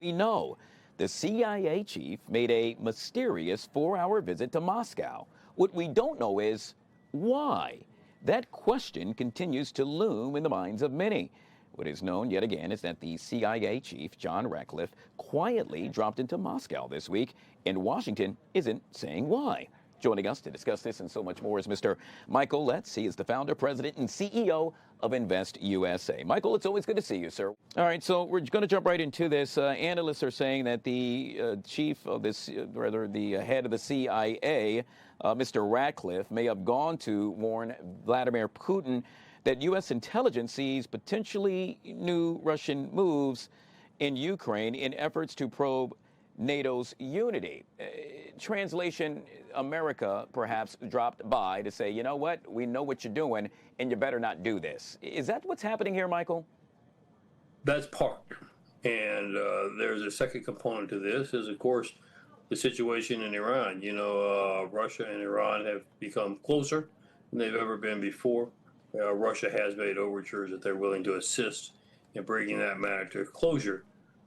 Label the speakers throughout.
Speaker 1: We know the CIA chief made a mysterious 4-hour visit to Moscow. What we don't know is why. That question continues to loom in the minds of many. What is known yet again is that the CIA chief, John Ratcliffe, quietly dropped into Moscow this week, and Washington isn't saying why. Joining us to discuss this and so much more is Mr. Michael Letts. He is the founder, president, and CEO of Invest USA. Michael, it's always good to see you, sir. All right, so we're going to jump right into this. Analysts are saying that the chief of this, the head of the CIA, Mr. Ratcliffe, may have gone to warn Vladimir Putin that U.S. intelligence sees potentially new Russian moves in Ukraine in efforts to probe NATO's unity. Translation, America perhaps dropped by to say, you know what, we know what you're doing, and you better not do this. Is that what's happening here, Michael?
Speaker 2: That's part. And there's a second component to this is, of course, the situation in Iran. You know, Russia and Iran have become closer than they've ever been before. Russia has made overtures that they're willing to assist in bringing that matter to closure.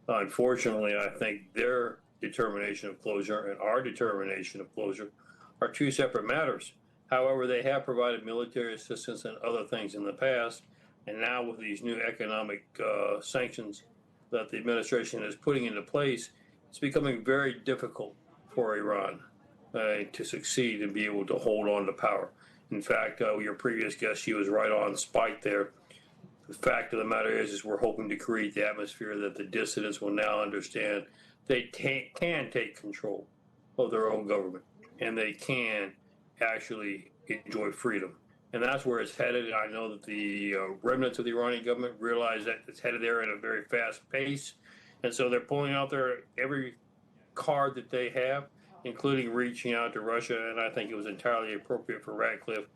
Speaker 2: Unfortunately, I think their determination of closure and our determination of closure are two separate matters. However, they have provided military assistance and other things in the past, and now with these new economic sanctions that the administration is putting into place, it's becoming very difficult for Iran to succeed and be able to hold on to power. In fact, your previous guest, she was right on spike there. The fact of the matter is we're hoping to create the atmosphere that the dissidents will now understand they can take control of their own government, and they can actually enjoy freedom. And that's where it's headed. I know that the remnants of the Iranian government realize that it's headed there at a very fast pace. And so they're pulling out every card that they have, including reaching out to Russia. And I think it was entirely appropriate for Ratcliffe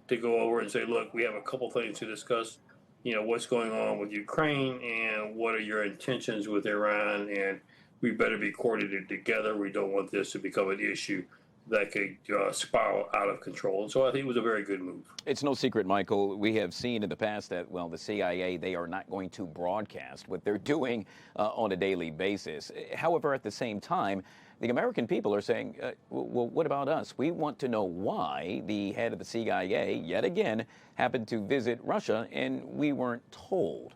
Speaker 2: to go over and say, look, we have a couple things to discuss. You know, what's going on with Ukraine and what are your intentions with Iran? And we better be coordinated together. We don't want this to become an issue that could spiral out of control. And so I think it was a very good move.
Speaker 1: It's no secret, Michael. We have seen in the past that, well, the CIA, they are not going to broadcast what they're doing on a daily basis. However, at the same time, the American people are saying, well, what about us? We want to know why the head of the CIA, yet again, happened to visit Russia, and we weren't told.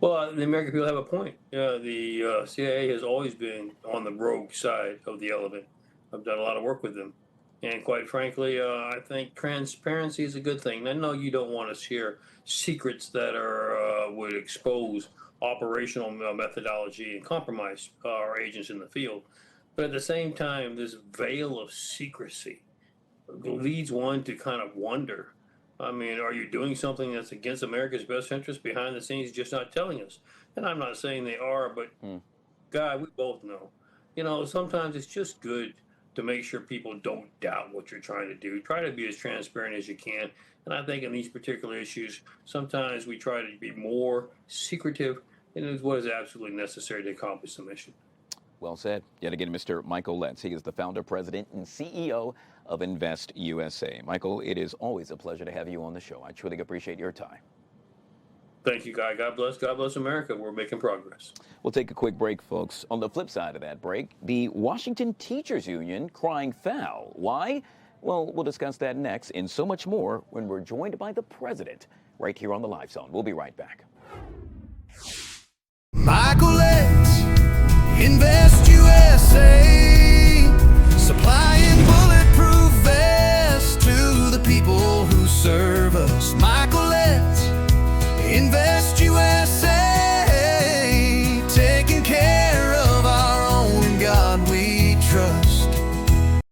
Speaker 2: Well, the American people have a point. The CIA has always been on the rogue side of the elephant. I've done a lot of work with them. And quite frankly, I think transparency is a good thing. I know you don't want to share secrets that would expose operational methodology and compromise our agents in the field. But at the same time, this veil of secrecy leads one to kind of wonder, I mean, are you doing something that's against America's best interest behind the scenes, just not telling us? And I'm not saying they are, but Guy, we both know. You know, sometimes it's just good to make sure people don't doubt what you're trying to do. Try to be as transparent as you can. And I think in these particular issues, sometimes we try to be more secretive, and it's what is absolutely necessary to accomplish the mission.
Speaker 1: Well said. Yet again, Mr. Michael Letts. He is the founder, president, and CEO of Invest USA. Michael, it is always a pleasure to have you on the show. I truly appreciate your time.
Speaker 2: Thank you, Guy. God bless. God bless America. We're making progress.
Speaker 1: We'll take a quick break, folks. On the flip side of that break, the Washington Teachers Union crying foul. Why? Well, we'll discuss that next and so much more when we're joined by the president right here on the Live Zone. We'll be right back.
Speaker 3: Michael Letts, Invest USA, supplying bulletproof vests to the people who serve us. Michael Letts, Invest